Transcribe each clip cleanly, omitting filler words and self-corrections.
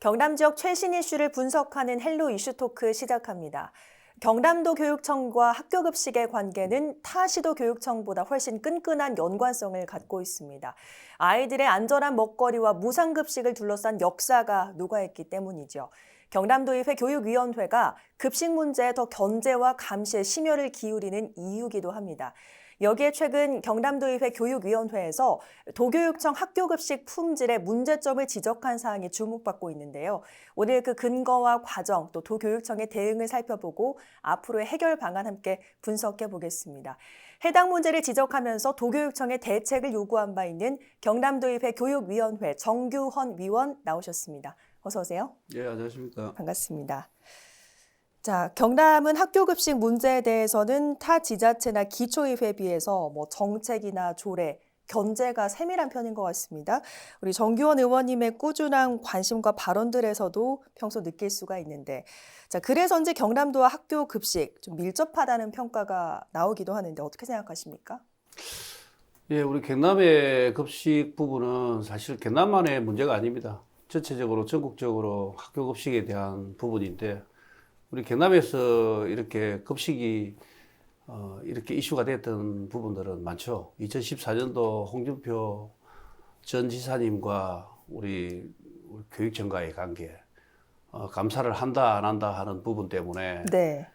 경남 지역 최신 이슈를 분석하는 헬로 이슈 토크 시작합니다. 경남도 교육청과 학교급식의 관계는 타 시도 교육청보다 훨씬 끈끈한 연관성을 갖고 있습니다. 아이들의 안전한 먹거리와 무상급식을 둘러싼 역사가 녹아있기 때문이죠. 경남도의회 교육위원회가 급식 문제에 더 견제와 감시에 심혈을 기울이는 이유기도 합니다. 여기에 최근 경남도의회 교육위원회에서 도교육청 학교급식 품질의 문제점을 지적한 사항이 주목받고 있는데요. 오늘 그 근거와 과정, 또 도교육청의 대응을 살펴보고 앞으로의 해결 방안 함께 분석해 보겠습니다. 해당 문제를 지적하면서 도교육청의 대책을 요구한 바 있는 경남도의회 교육위원회 정규헌 위원 나오셨습니다. 어서 오세요. 예, 안녕하십니까. 반갑습니다. 자, 경남은 학교급식 문제에 대해서는 타 지자체나 기초의회에 비해서 정책이나 조례, 견제가 세밀한 편인 것 같습니다. 우리 정규헌 의원님의 꾸준한 관심과 발언들에서도 평소 느낄 수가 있는데, 자, 그래서인지 경남도와 학교급식 좀 밀접하다는 평가가 나오기도 하는데 어떻게 생각하십니까? 예, 우리 경남의 급식 부분은 사실 경남만의 문제가 아닙니다. 전체적으로 전국적으로 학교 급식에 대한 부분인데, 우리 경남에서 이렇게 급식이 이렇게 이슈가 됐던 부분들은 많죠. 2014년도 홍준표 전 지사님과 우리 교육청과의 관계, 감사를 한다 안 한다 하는 부분 때문에 네.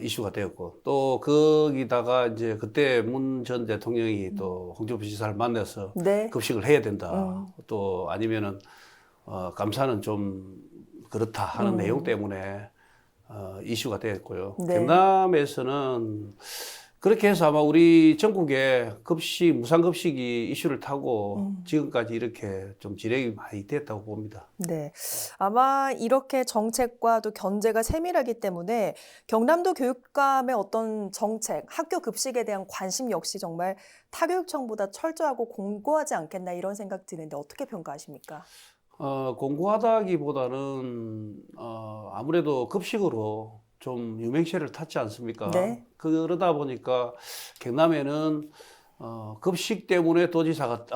이슈가 되었고, 또 거기다가 이제 그때 문 전 대통령이 또 홍준표 지사를 만나서 네. 급식을 해야 된다. 또 아니면은 감사는 좀 그렇다 하는 내용 때문에 이슈가 되었고요. 네. 경남에서는 그렇게 해서 아마 우리 전국에 급식, 무상급식이 이슈를 타고 지금까지 이렇게 좀 진행이 많이 됐다고 봅니다. 네, 아마 이렇게 정책과 또 견제가 세밀하기 때문에 경남도 교육감의 어떤 정책, 학교 급식에 대한 관심 역시 정말 타교육청보다 철저하고 공고하지 않겠나 이런 생각 드는데 어떻게 평가하십니까? 공고하다기보다는 아무래도 급식으로 좀 유명세를 탔지 않습니까? 네. 그러다 보니까 경남에는 급식 때문에 도지사가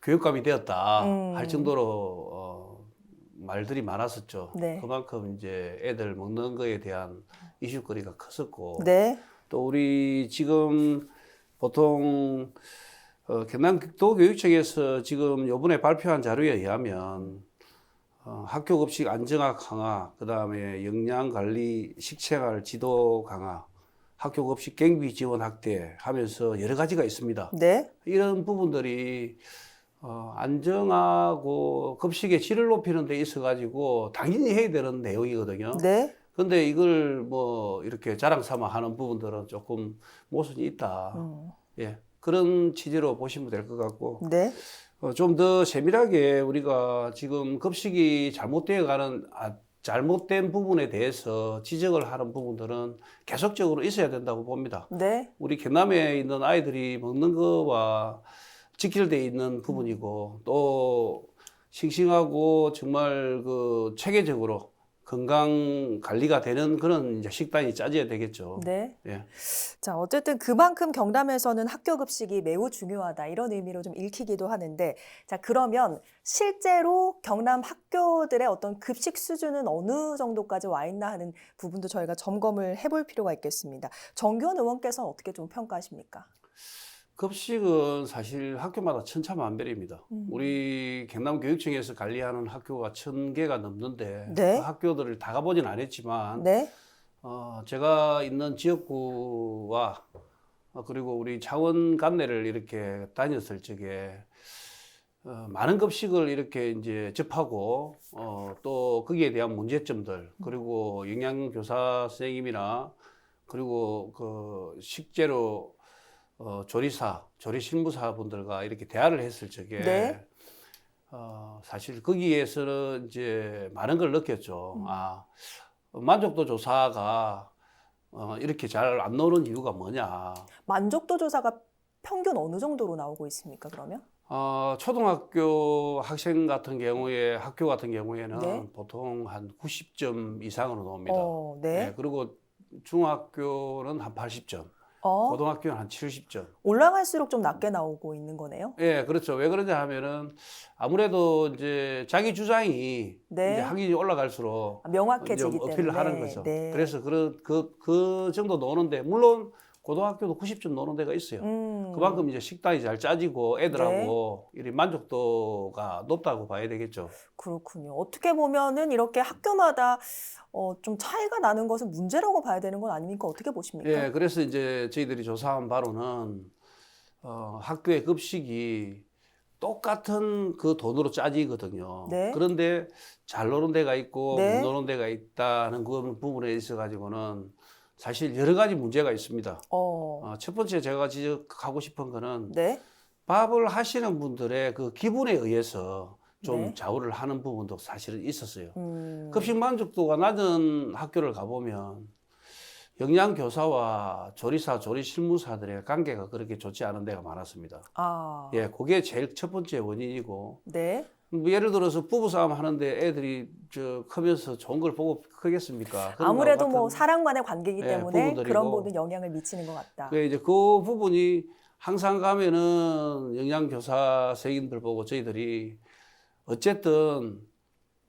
교육감이 되었다 할 정도로 말들이 많았었죠. 네. 그만큼 이제 애들 먹는 거에 대한 이슈거리가 컸었고, 네. 또 우리 지금 보통 경남도 교육청에서 지금 요번에 발표한 자료에 의하면 학교 급식 안정화 강화, 그다음에 영양 관리, 식생활 지도 강화, 학교 급식 경비 지원 확대 하면서 여러 가지가 있습니다. 네. 이런 부분들이 안정하고 급식의 질을 높이는 데 있어 가지고 당연히 해야 되는 내용이거든요. 네. 근데 이걸 뭐 이렇게 자랑 삼아 하는 부분들은 조금 모순이 있다. 예. 그런 취지로 보시면 될 것 같고. 네. 좀 더 세밀하게 우리가 지금 급식이 잘못된 부분에 대해서 지적을 하는 부분들은 계속적으로 있어야 된다고 봅니다. 네. 우리 경남에 있는 아이들이 먹는 거와 직결되어 있는 부분이고, 또 싱싱하고 정말 그 체계적으로 건강 관리가 되는 그런 이제 식단이 짜져야 되겠죠. 네. 예. 자, 어쨌든 그만큼 경남에서는 학교 급식이 매우 중요하다 이런 의미로 좀 읽히기도 하는데, 자, 그러면 실제로 경남 학교들의 어떤 급식 수준은 어느 정도까지 와 있나 하는 부분도 저희가 점검을 해볼 필요가 있겠습니다. 정규헌 의원께서는 어떻게 좀 평가하십니까? 급식은 사실 학교마다 천차만별입니다. 우리 경남교육청에서 관리하는 학교가 1000개가 넘는데, 네. 그 학교들을 다 가보진 않았지만 네. 제가 있는 지역구와 그리고 우리 창원 관내를 이렇게 다녔을 적에 많은 급식을 이렇게 이제 접하고 또 거기에 대한 문제점들, 그리고 영양교사 선생님이나 그리고 그 식재료 조리사, 조리실무사 분들과 이렇게 대화를 했을 적에 네. 사실 거기에서는 이제 많은 걸 느꼈죠. 만족도 조사가 이렇게 잘 안 나오는 이유가 뭐냐. 만족도 조사가 평균 어느 정도로 나오고 있습니까, 그러면? 초등학교 학생 같은 경우에, 학교 같은 경우에는 네. 보통 한 90점 이상으로 나옵니다. 네. 그리고 중학교는 한 80점. 고등학교는 한 70점. 올라갈수록 좀 낮게 나오고 있는 거네요. 예, 그렇죠. 왜 그러냐 하면은 아무래도 이제 자기 주장이 네. 이제 학년이 올라갈수록 명확해지기 이제 어필을 때문에. 하는 거죠. 네. 그래서 그 정도 노는데, 물론 고등학교도 90점 노는 데가 있어요. 그만큼 이제 식단이 잘 짜지고 애들하고 이런 만족도가 높다고 봐야 되겠죠. 그렇군요. 어떻게 보면은 이렇게 학교마다 좀 차이가 나는 것은 문제라고 봐야 되는 건 아닙니까? 어떻게 보십니까? 예, 그래서 이제 저희들이 조사한 바로는 학교의 급식이 똑같은 그 돈으로 짜지거든요. 네. 그런데 잘 노는 데가 있고 네. 못 노는 데가 있다는 그 부분에 있어 가지고는 사실 여러 가지 문제가 있습니다. 첫 번째 제가 지적하고 싶은 거는 네. 밥을 하시는 분들의 그 기분에 의해서 좀 네. 좌우를 하는 부분도 사실은 있었어요. 음. 급식 만족도가 낮은 학교를 가보면 영양교사와 조리사, 조리실무사들의 관계가 그렇게 좋지 않은 데가 많았습니다. 아. 예, 그게 제일 첫 번째 원인이고, 네. 뭐 예를 들어서 부부싸움 하는데 애들이 크면서 좋은 걸 보고 크겠습니까? 그런 아무래도 거와 뭐 같은, 사랑만의 관계이기 예, 때문에 부분들이고. 그런 부분 영향을 미치는 것 같다. 이제 그 부분이 항상 가면은 영양교사 선생님들 보고 저희들이 어쨌든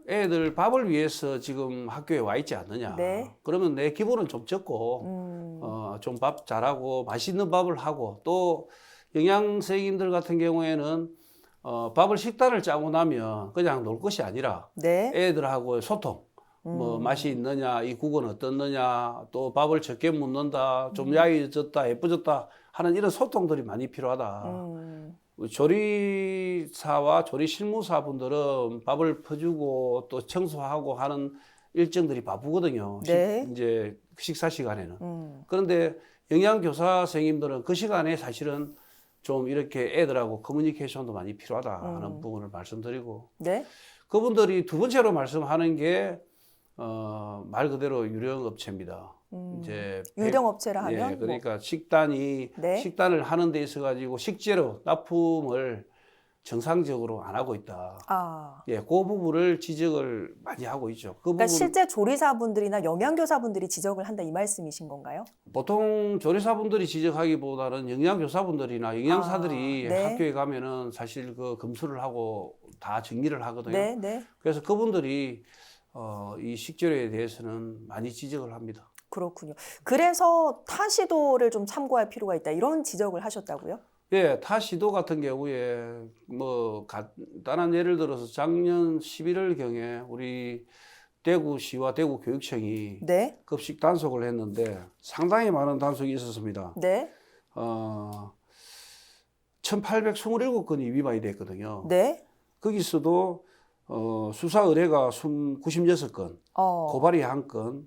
애들 밥을 위해서 지금 학교에 와 있지 않느냐. 네. 그러면 내 기분은 좀 적고, 좀 밥 잘하고 맛있는 밥을 하고, 또 영양 선생님들 같은 경우에는 밥을 식단을 짜고 나면 그냥 놀 것이 아니라 네. 애들하고의 소통. 뭐 맛이 있느냐, 이 국은 어떻느냐, 또 밥을 적게 묻는다, 좀 야해졌다, 예뻐졌다 하는 이런 소통들이 많이 필요하다. 조리사와 조리실무사분들은 밥을 퍼주고 또 청소하고 하는 일정들이 바쁘거든요. 네. 이제 식사 시간에는. 그런데 영양교사 선생님들은 그 시간에 사실은 좀 이렇게 애들하고 커뮤니케이션도 많이 필요하다 하는 부분을 말씀드리고, 네. 그분들이 두 번째로 말씀하는 게 말 그대로 유령업체입니다. 이제 유령업체라 하면 예, 그러니까 식단이 네. 식단을 하는 데 있어 가지고 식재료 납품을 정상적으로 안 하고 있다. 아. 예, 그 부분을 지적을 많이 하고 있죠. 그 그러니까 부분 실제 조리사분들이나 영양교사분들이 지적을 한다 이 말씀이신 건가요? 보통 조리사분들이 지적하기보다는 영양교사분들이나 영양사들이 네. 학교에 가면은 사실 그 검수를 하고 다 정리를 하거든요. 네, 네. 그래서 그분들이 이 식재료에 대해서는 많이 지적을 합니다. 그렇군요. 그래서 타시도를 좀 참고할 필요가 있다 이런 지적을 하셨다고요? 예, 타 시도 같은 경우에 뭐 간단한 예를 들어서 작년 11월경에 우리 대구시와 대구교육청이 네. 급식 단속을 했는데 상당히 많은 단속이 있었습니다. 네. 1827건이 위반이 됐거든요. 네. 거기서도 수사 의뢰가 96건, 고발이 1건,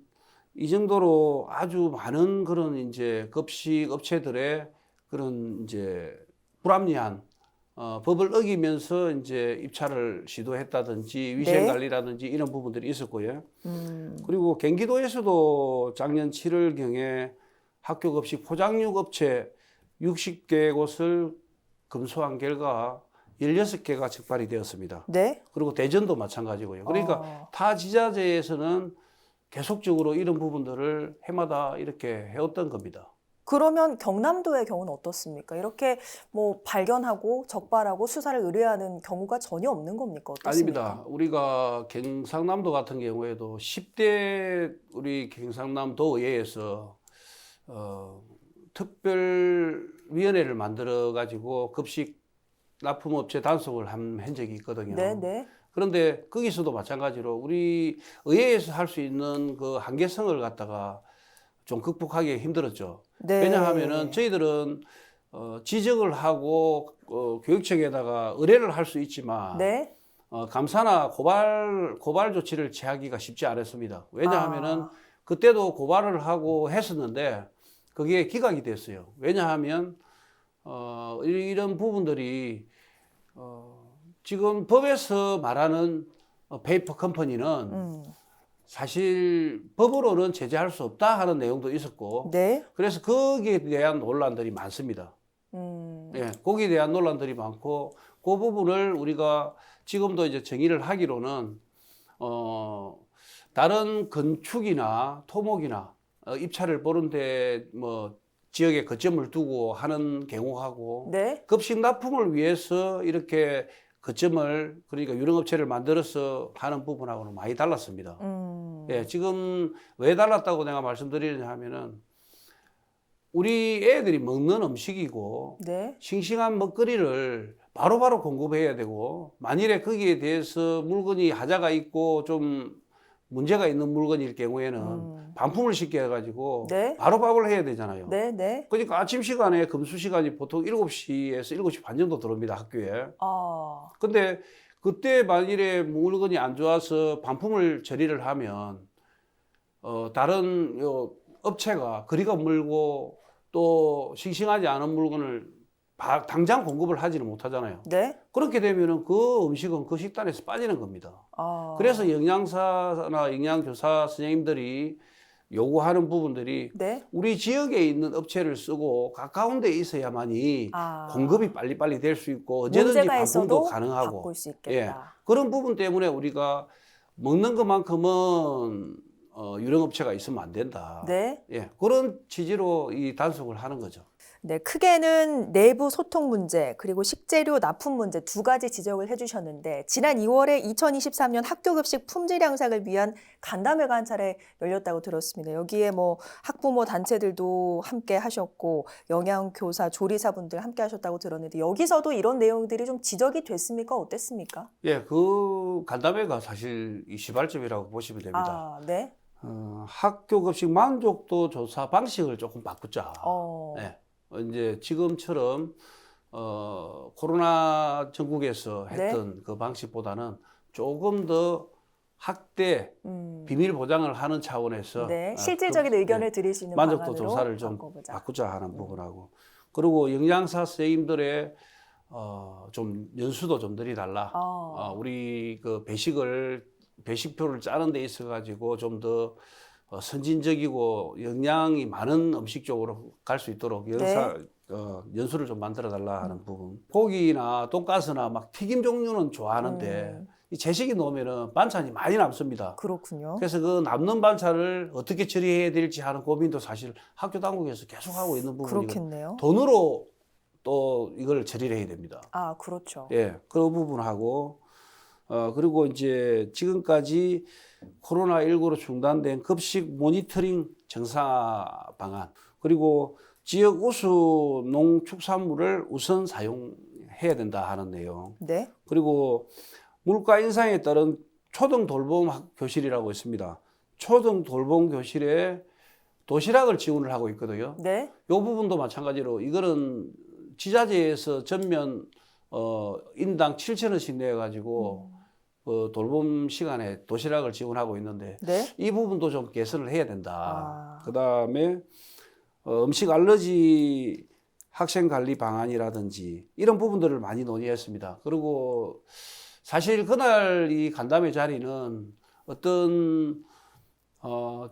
이 정도로 아주 많은 그런 이제 급식 업체들의 그런 이제 불합리한 법을 어기면서 이제 입찰을 시도했다든지 위생 관리라든지 이런 부분들이 있었고요. 그리고 경기도에서도 작년 7월경에 학교 급식 포장육 업체 60개 곳을 검수한 결과 16개가 적발이 되었습니다. 네. 그리고 대전도 마찬가지고요. 그러니까 타 지자체에서는 계속적으로 이런 부분들을 해마다 이렇게 해왔던 겁니다. 그러면 경남도의 경우는 어떻습니까? 이렇게 뭐 발견하고 적발하고 수사를 의뢰하는 경우가 전혀 없는 겁니까? 어떻습니까? 아닙니다. 우리가 경상남도 같은 경우에도 10대 우리 경상남도의회에서 특별위원회를 만들어 가지고 급식 납품업체 단속을 한 적이 있거든요. 네, 네. 그런데 거기서도 마찬가지로 우리 의회에서 할 수 있는 그 한계성을 갖다가 좀 극복하기 힘들었죠. 네. 왜냐하면은 저희들은 지적을 하고 교육청에다가 의뢰를 할 수 있지만 네. 감사나 고발 조치를 취하기가 쉽지 않았습니다. 왜냐하면은 그때도 고발을 하고 했었는데 그게 기각이 됐어요. 왜냐하면 이런 부분들이 지금 법에서 말하는 페이퍼 컴퍼니는 사실 법으로는 제재할 수 없다 하는 내용도 있었고, 네. 그래서 거기에 대한 논란들이 많습니다. 예, 거기에 대한 논란들이 많고, 그 부분을 우리가 지금도 이제 정의를 하기로는 다른 건축이나 토목이나 입찰을 보는데 뭐 지역에 거점을 두고 하는 경우하고 네. 급식 납품을 위해서 이렇게 거점을 그러니까 유령업체를 만들어서 하는 부분하고는 많이 달랐습니다. 예, 지금 왜 달랐다고 내가 말씀드리느냐 하면은 우리 애들이 먹는 음식이고 네. 싱싱한 먹거리를 바로바로 공급해야 되고 만일에 거기에 대해서 물건이 하자가 있고 좀 문제가 있는 물건일 경우에는 반품을 시켜가지고 네. 바로 밥을 해야 되잖아요. 네, 네. 그러니까 아침 시간에 금수 시간이 보통 7시에서 7시 반 정도 들어옵니다, 학교에. 아, 근데 그때 만일에 물건이 안 좋아서 반품을 처리를 하면 다른 업체가 거리가 멀고 또 싱싱하지 않은 물건을 당장 공급을 하지는 못하잖아요. 네. 그렇게 되면은 그 음식은 그 식단에서 빠지는 겁니다. 아, 그래서 영양사나 영양교사 선생님들이 요구하는 부분들이 네. 우리 지역에 있는 업체를 쓰고 가까운 데 있어야만이 아, 공급이 빨리빨리 될 수 있고 언제든지 문제가 반품도 있어도 가능하고 바꿀 수 예, 있겠다. 그런 부분 때문에 우리가 먹는 것만큼은 유령업체가 있으면 안 된다. 네. 예, 그런 취지로 이 단속을 하는 거죠. 네, 크게는 내부 소통 문제 그리고 식재료 납품 문제 두 가지 지적을 해주셨는데 지난 2월에 2023년 학교급식 품질 향상을 위한 간담회 관찰에 열렸다고 들었습니다. 여기에 뭐 학부모 단체들도 함께 하셨고 영양교사, 조리사분들 함께 하셨다고 들었는데 여기서도 이런 내용들이 좀 지적이 됐습니까? 어땠습니까? 예, 그 간담회가 사실 이 시발점이라고 보시면 됩니다. 아, 네. 학교급식 만족도 조사 방식을 조금 바꾸자. 어, 예. 이제 지금처럼 코로나 전국에서 네. 했던 그 방식보다는 조금 더 학대 음, 비밀 보장을 하는 차원에서 네. 실질적인 의견을 드릴 수 있는 만족도 방안으로 조사를 좀 바꿔보자. 바꾸자 하는 부분하고 그리고 영양사 선생님들의 좀 연수도 좀 늘려달라. 우리 그 배식표를 짜는 데 있어 가지고 좀 더 선진적이고 영양이 많은 음식 쪽으로 갈 수 있도록 연수를 좀 만들어 달라 하는 부분. 고기나 돈가스나 막 튀김 종류는 좋아하는데 이 제식이 놓으면은 반찬이 많이 남습니다. 그렇군요. 그래서 그 남는 반찬을 어떻게 처리해야 될지 하는 고민도 사실 학교 당국에서 계속 하고 있는 부분이고 그렇겠네요. 돈으로 또 이걸 처리를 해야 됩니다. 아, 그렇죠. 예, 그 부분하고 그리고 이제 지금까지 코로나19로 중단된 급식 모니터링 정상화 방안, 그리고 지역 우수 농축산물을 우선 사용해야 된다 하는 내용. 네. 그리고 물가 인상에 따른 초등 돌봄 교실이라고 있습니다. 초등 돌봄 교실에 도시락을 지원을 하고 있거든요. 네. 이 부분도 마찬가지로 이거는 지자체에서 전면 인당 7,000원씩 내어 가지고 돌봄 시간에 도시락을 지원하고 있는데 네. 이 부분도 좀 개선을 해야 된다. 아. 그다음에 음식 알러지 학생 관리 방안이라든지 이런 부분들을 많이 논의했습니다. 그리고 사실 그날 이 간담회 자리는 어떤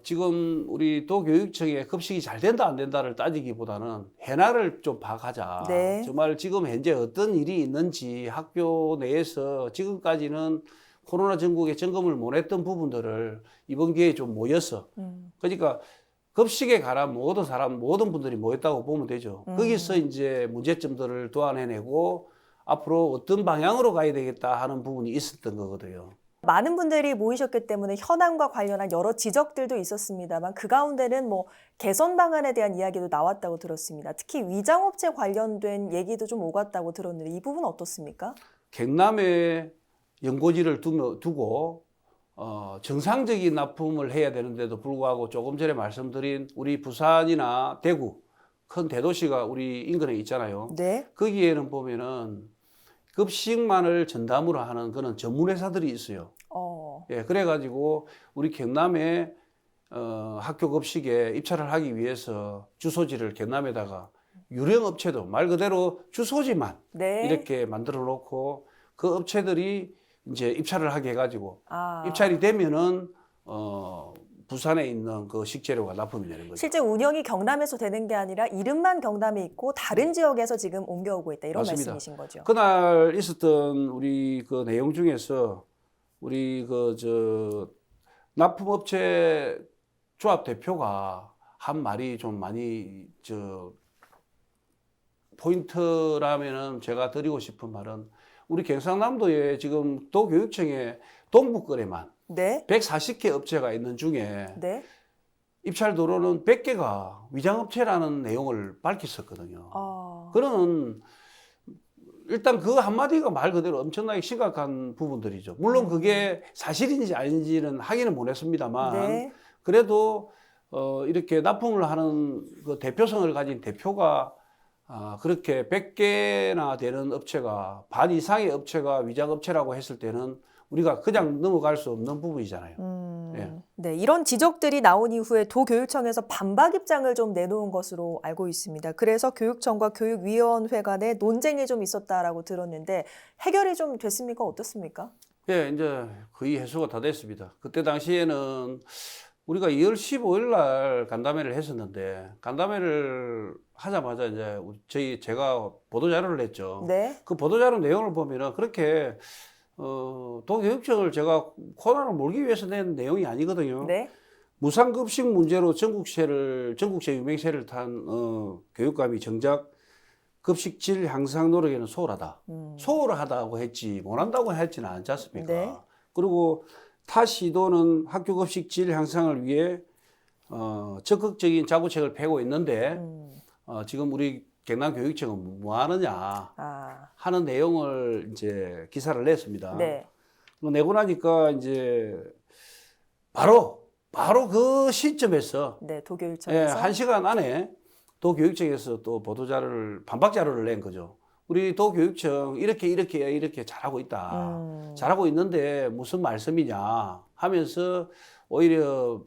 지금 우리 도교육청에 급식이 잘 된다 안 된다를 따지기보다는 해나를 좀 봐가자. 네. 정말 지금 현재 어떤 일이 있는지 학교 내에서 지금까지는 코로나 전국에 점검을 못 했던 부분들을 이번 기회에 좀 모여서 그러니까 급식에 관한 모든 분들이 모였다고 보면 되죠. 거기서 이제 문제점들을 도안해내고 앞으로 어떤 방향으로 가야 되겠다 하는 부분이 있었던 거거든요. 많은 분들이 모이셨기 때문에 현황과 관련한 여러 지적들도 있었습니다만 그 가운데는 뭐 개선 방안에 대한 이야기도 나왔다고 들었습니다. 특히 위장업체 관련된 얘기도 좀 오갔다고 들었는데 이 부분은 어떻습니까? 경남에 연고지를 두고 정상적인 납품을 해야 되는데도 불구하고 조금 전에 말씀드린 우리 부산이나 대구 큰 대도시가 우리 인근에 있잖아요. 네. 거기에는 보면은 급식만을 전담으로 하는 그런 전문 회사들이 있어요. 예, 그래가지고 우리 경남에 학교 급식에 입찰을 하기 위해서 주소지를 경남에다가 유령 업체도 말 그대로 주소지만 네. 이렇게 만들어 놓고 그 업체들이 이제 입찰을 하게 해가지고 아. 입찰이 되면은 부산에 있는 그 식재료가 납품이 되는 거죠. 실제 운영이 경남에서 되는 게 아니라 이름만 경남에 있고 다른 지역에서 지금 옮겨오고 있다 이런 맞습니다. 말씀이신 거죠. 그날 있었던 우리 그 내용 중에서 우리 납품업체 조합 대표가 한 말이 좀 많이 포인트라면은 제가 드리고 싶은 말은 우리 경상남도에 지금 도교육청에 동북거래만 네. 140개 업체가 있는 중에 네. 입찰 도로는 100개가 위장업체라는 내용을 밝혔었거든요. 그런 일단 그 한마디가 말 그대로 엄청나게 심각한 부분들이죠. 물론 그게 사실인지 아닌지는 확인은 못했습니다만 네. 그래도 이렇게 납품을 하는 그 대표성을 가진 대표가 그렇게 100개나 되는 업체가 반 이상의 업체가 위장업체라고 했을 때는 우리가 그냥 넘어갈 수 없는 부분이잖아요. 예. 네, 이런 지적들이 나온 이후에 도교육청에서 반박 입장을 좀 내놓은 것으로 알고 있습니다. 그래서 교육청과 교육위원회 간에 논쟁이 좀 있었다라고 들었는데 해결이 좀 됐습니까? 어떻습니까? 예, 이제 거의 해소가 다 됐습니다. 그때 당시에는 우리가 2월 15일 날 간담회를 했었는데 간담회를 하자마자 이제 제가 보도자료를 냈죠. 네. 그 보도자료 내용을 보면은 그렇게 도교육청을 제가 코너를 몰기 위해서 낸 내용이 아니거든요. 네. 무상급식 문제로 전국체 유맹세를 탄 교육감이 정작 급식 질 향상 노력에는 소홀하다. 소홀하다고 했지 못한다고 했지는 않지 않습니까? 네. 그리고 타 시도는 학교 급식 질 향상을 위해 적극적인 자구책을 펴고 있는데 지금 우리 경남교육청은 뭐 하느냐 하는 내용을 이제 기사를 냈습니다. 네. 내고 나니까 이제 바로 그 시점에서 네, 도교육청에서 1시간 안에 도교육청에서 또 보도자료를 반박 자료를 낸 거죠. 우리 도교육청 이렇게 잘하고 있다. 잘하고 있는데 무슨 말씀이냐 하면서 오히려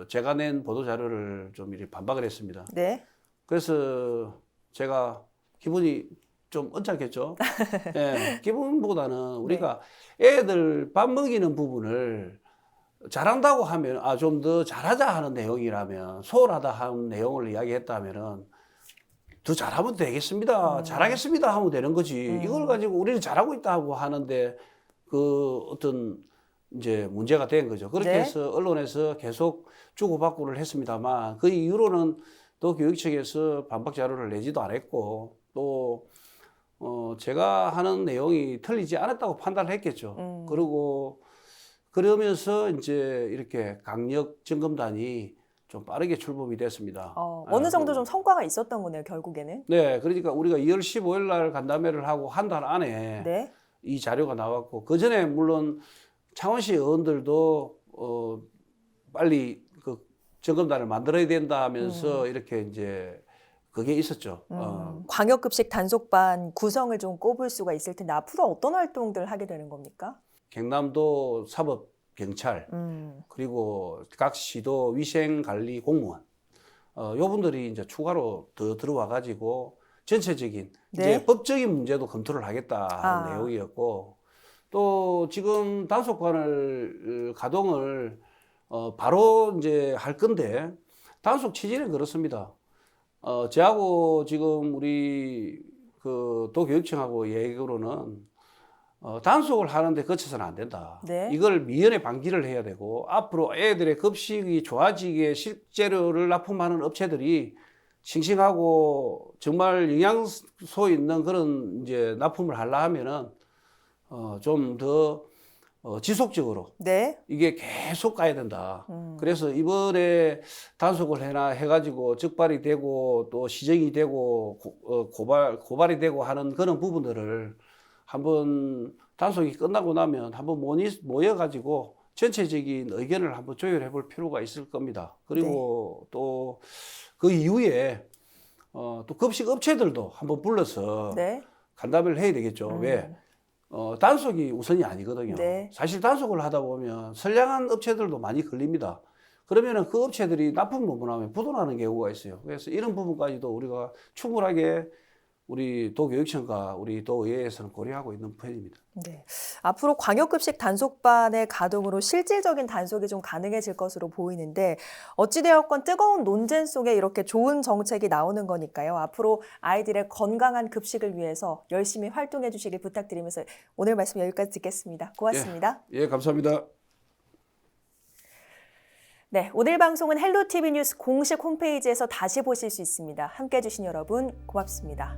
제가 낸 보도자료를 좀 이렇게 반박을 했습니다. 네. 그래서 제가 기분이 좀 언짢겠죠. 예, 기분보다는 우리가 애들 밥 먹이는 부분을 잘한다고 하면 좀 더 잘하자 하는 내용이라면 소홀하다 하는 내용을 이야기했다면은 더 잘하면 되겠습니다. 잘하겠습니다 하면 되는 거지. 이걸 가지고 우리는 잘하고 있다고 하는데 그 어떤 이제 문제가 된 거죠. 그렇게 네. 해서 언론에서 계속 주고받고를 했습니다만 그 이후로는 또 교육청에서 반박 자료를 내지도 않았고 또 제가 하는 내용이 틀리지 않았다고 판단을 했겠죠. 그리고 그러면서 이제 이렇게 강력 점검단이 좀 빠르게 출범이 됐습니다. 어느 정도 좀 성과가 있었던 거네요, 결국에는. 네, 그러니까 우리가 2월 15일 날 간담회를 하고 한 달 안에 네. 이 자료가 나왔고 그 전에 물론 창원시 의원들도 빨리 그 점검단을 만들어야 된다 하면서 이렇게 이제 그게 있었죠. 광역급식 단속반 구성을 좀 꼽을 수가 있을 텐데 앞으로 어떤 활동들을 하게 되는 겁니까? 경남도 사법경찰 그리고 각 시도 위생관리 공무원 요 분들이 이제 추가로 더 들어와 가지고 전체적인 이제 법적인 문제도 검토를 하겠다 하는 내용이었고 또 지금 단속반을 가동을 바로 이제 할 건데 단속 취지는 그렇습니다. 저하고 지금 우리 그 도교육청하고 얘기로는 단속을 하는데 거쳐서는 안 된다. 네. 이걸 미연에 방지를 해야 되고 앞으로 애들의 급식이 좋아지기에 식재료를 납품하는 업체들이 싱싱하고 정말 영양소 있는 그런 이제 납품을 하려 하면은 좀 더 지속적으로 네. 이게 계속 가야 된다. 그래서 이번에 단속을 해가지고 적발이 되고 또 시정이 되고 고발이 되고 하는 그런 부분들을 한번 단속이 끝나고 나면 한번 모여가지고 전체적인 의견을 한번 조율해 볼 필요가 있을 겁니다. 그리고 또 그 이후에 또 급식 업체들도 한번 불러서 간담회를 해야 되겠죠. 왜? 단속이 우선이 아니거든요. 네. 사실 단속을 하다 보면 선량한 업체들도 많이 걸립니다. 그러면은 그 업체들이 납품 부분하면 부도나는 경우가 있어요. 그래서 이런 부분까지도 우리가 충분하게 우리 도교육청과 우리 도의회에서는 고려하고 있는 편입니다. 네. 앞으로 광역급식 단속반의 가동으로 실질적인 단속이 좀 가능해질 것으로 보이는데 어찌되었건 뜨거운 논쟁 속에 이렇게 좋은 정책이 나오는 거니까요. 앞으로 아이들의 건강한 급식을 위해서 열심히 활동해 주시길 부탁드리면서 오늘 말씀 여기까지 듣겠습니다. 고맙습니다. 예, 감사합니다. 네, 오늘 방송은 헬로티비 뉴스 공식 홈페이지에서 다시 보실 수 있습니다. 함께해 주신 여러분 고맙습니다.